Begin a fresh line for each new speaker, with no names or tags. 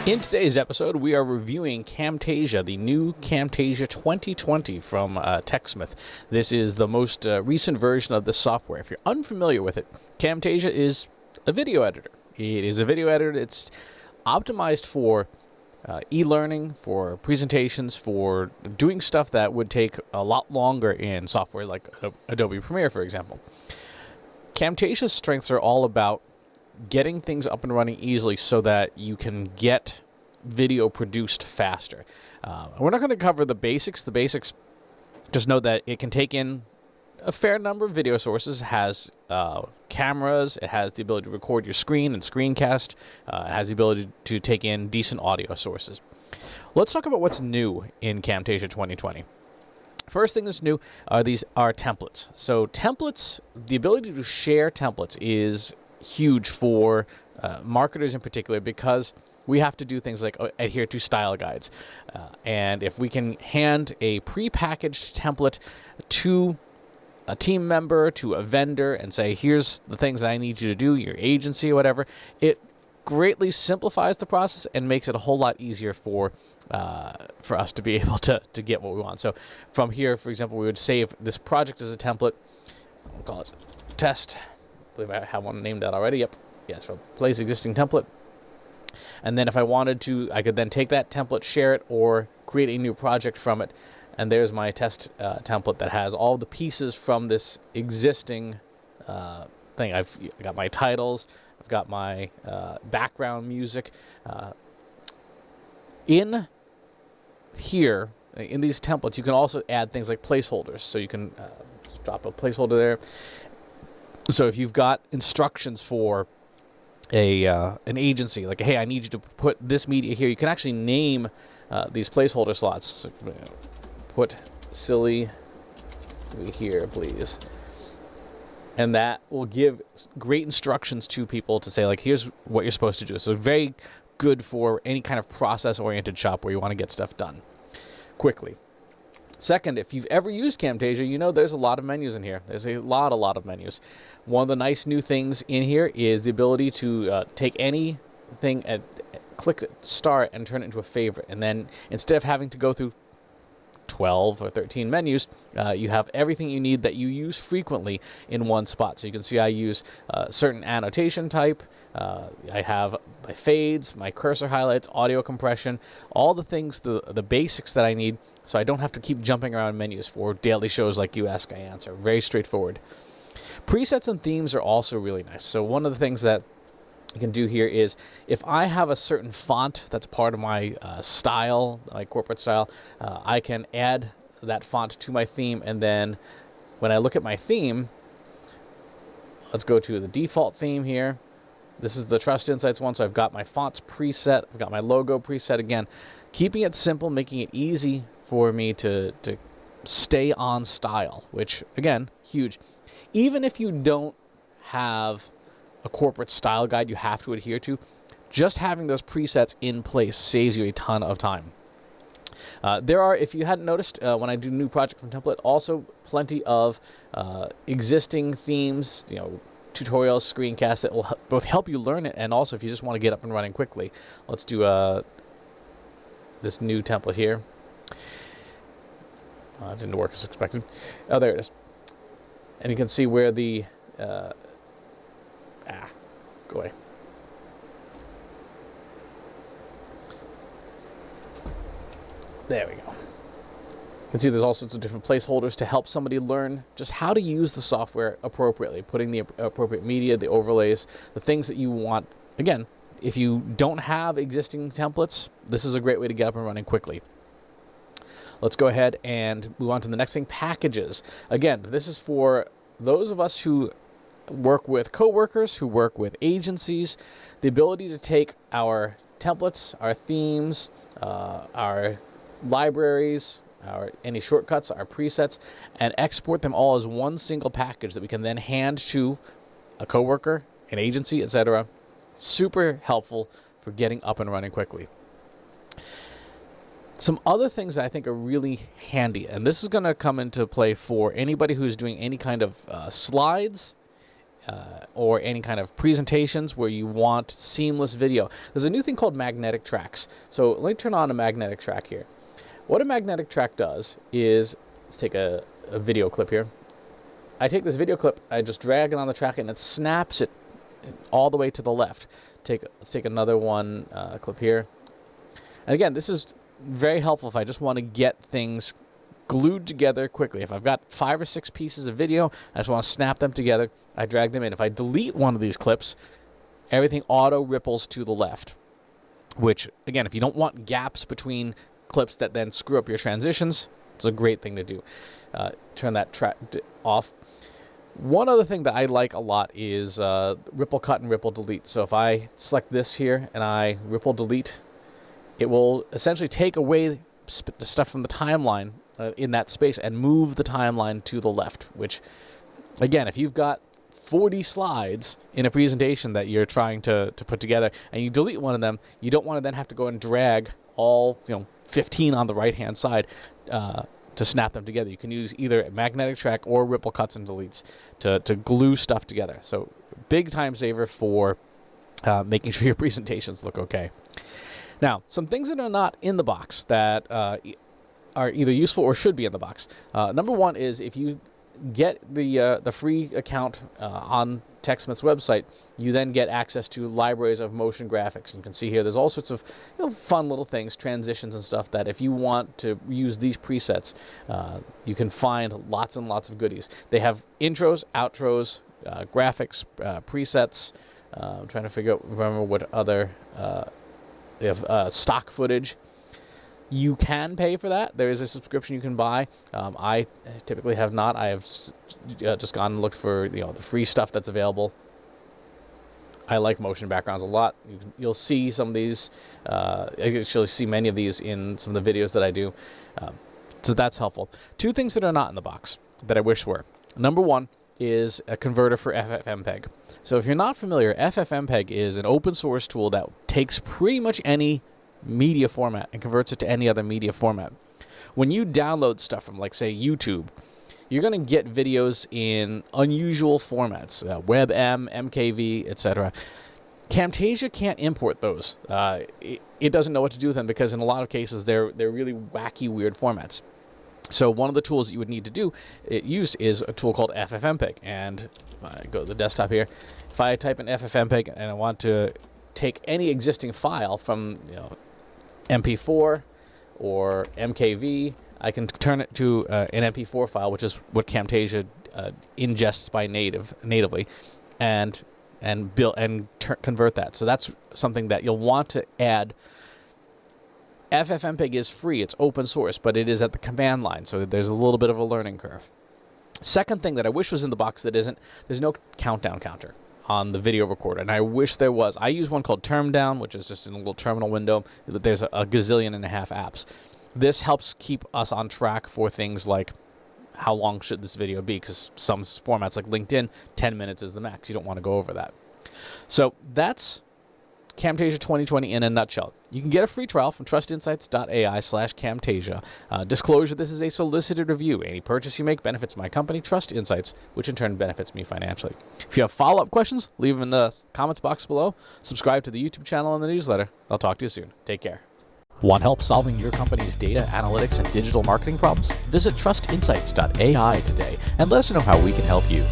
In today's episode, we are reviewing Camtasia, the new Camtasia 2020 from Techsmith. This is the most recent version of the software. If you're unfamiliar with it, Camtasia is a video editor. It is a video editor. It's optimized for e-learning, for presentations, for doing stuff that would take a lot longer in software like Adobe Premiere, for example. Camtasia's strengths are all about getting things up and running easily so that you can get video produced faster. We're not going to cover the basics. The basics, just know that it can take in a fair number of video sources. It has cameras. It has the ability to record your screen and screencast. It has the ability to take in decent audio sources. Let's talk about what's new in Camtasia 2020. First thing that's new are templates. So templates, the ability to share templates is huge for marketers in particular, because we have to do things like adhere to style guides. And if we can hand a prepackaged template to a team member, to a vendor, and say, here's the things I need you to do, your agency or whatever, it greatly simplifies the process and makes it a whole lot easier for us to be able to get what we want. So from here, for example, we would save this project as a template. We'll call it test. I believe I have one named that already. Yep. Yeah, so place existing template. And then if I wanted to, I could then take that template, share it, or create a new project from it. And there's my test template that has all the pieces from this existing thing. I've got my titles. I've got my background music. In here, in these templates, you can also add things like placeholders. So you can just drop a placeholder there. So if you've got instructions for an agency, like, hey, I need you to put this media here, you can actually name these placeholder slots. So, put silly here, please. And that will give great instructions to people to say, like, here's what you're supposed to do. So very good for any kind of process-oriented shop where you want to get stuff done quickly. Second, if you've ever used Camtasia, you know there's a lot of menus in here. There's a lot of menus. One of the nice new things in here is the ability to take anything and click start and turn it into a favorite. And then instead of having to go through 12 or 13 menus, you have everything you need that you use frequently in one spot. So you can see I use certain annotation type. I have my fades, my cursor highlights, audio compression, all the things, the basics that I need, so I don't have to keep jumping around menus for daily shows like You Ask, I Answer. Very straightforward. Presets and themes are also really nice. So one of the things that you can do here is, if I have a certain font that's part of my style, my corporate style, I can add that font to my theme, and then when I look at my theme, let's go to the default theme here. This is the TrustInsights one, so I've got my fonts preset, I've got my logo preset. Again, keeping it simple, making it easy for me to stay on style, which, again, huge. Even if you don't have a corporate style guide you have to adhere to, just having those presets in place saves you a ton of time. There are, if you hadn't noticed, when I do new project from template, also plenty of existing themes, tutorials, screencasts that will both help you learn it, and also if you just want to get up and running quickly. Let's do this new template here. It didn't work as expected. Oh, there it is. And you can see where the go away. There we go. You can see there's all sorts of different placeholders to help somebody learn just how to use the software appropriately, putting the appropriate media, the overlays, the things that you want. Again, if you don't have existing templates, this is a great way to get up and running quickly. Let's go ahead and move on to the next thing, packages. Again, this is for those of us who work with coworkers, who work with agencies, the ability to take our templates, our themes, our libraries, any shortcuts, our presets, and export them all as one single package that we can then hand to a coworker, an agency, etc. Super helpful for getting up and running quickly. Some other things that I think are really handy, and this is going to come into play for anybody who's doing any kind of slides, or any kind of presentations where you want seamless video. There's a new thing called magnetic tracks. So let me turn on a magnetic track here. What a magnetic track does is, let's take a video clip here. I take this video clip, I just drag it on the track, and it snaps it all the way to the left. Let's take another one clip here. And again, this is very helpful if I just want to get things glued together quickly. If I've got 5 or 6 pieces of video, I just want to snap them together, I drag them in. If I delete one of these clips, everything auto ripples to the left, which, again, if you don't want gaps between clips that then screw up your transitions, it's a great thing to do. Turn that track off. One other thing that I like a lot is ripple cut and ripple delete. So if I select this here and I ripple delete, it will essentially take away the stuff from the timeline in that space and move the timeline to the left, which, again, if you've got 40 slides in a presentation that you're trying to put together and you delete one of them, you don't want to then have to go and drag all 15 on the right-hand side to snap them together. You can use either a magnetic track or ripple cuts and deletes to glue stuff together. So big time saver for making sure your presentations look okay. Now, some things that are not in the box that are either useful or should be in the box. Number one is if you get the free account on Techsmith's website, you then get access to libraries of motion graphics. You can see here there's all sorts of fun little things, transitions and stuff, that if you want to use these presets, you can find lots and lots of goodies. They have intros, outros, graphics, presets. I'm trying to remember what other... They have stock footage. You can pay for that. There is a subscription you can buy. I typically have not. I have just gone and looked for the free stuff that's available. I like motion backgrounds a lot. You'll see some of these. Actually, see many of these in some of the videos that I do. So that's helpful. 2 things that are not in the box that I wish were. Number one is a converter for FFMPEG. So if you're not familiar, FFmpeg is an open source tool that takes pretty much any media format and converts it to any other media format. When you download stuff from, like, say, YouTube, you're going to get videos in unusual formats, WebM, MKV, etc. Camtasia can't import those. It doesn't know what to do with them because in a lot of cases they're really wacky, weird formats. So one of the tools that you would need to use is a tool called FFmpeg. And if I go to the desktop here, if I type in FFmpeg and I want to take any existing file from MP4 or MKV, I can turn it to an MP4 file, which is what Camtasia ingests by natively, and convert that. So that's something that you'll want to add. FFmpeg is free, it's open source, but it is at the command line, so there's a little bit of a learning curve. Second thing that I wish was in the box that isn't, there's no countdown counter on the video recorder, and I wish there was. I use one called Termdown, which is just in a little terminal window. There's a gazillion and a half apps. This helps keep us on track for things like how long should this video be, because some formats like LinkedIn, 10 minutes is the max. You don't want to go over that. So that's Camtasia 2020 in a nutshell. You can get a free trial from TrustInsights.ai/Camtasia. Disclosure, this is a solicited review. Any purchase you make benefits my company, Trust Insights, which in turn benefits me financially. If you have follow-up questions, leave them in the comments box below. Subscribe to the YouTube channel and the newsletter. I'll talk to you soon. Take care. Want help solving your company's data, analytics, and digital marketing problems? Visit TrustInsights.ai today and let us know how we can help you.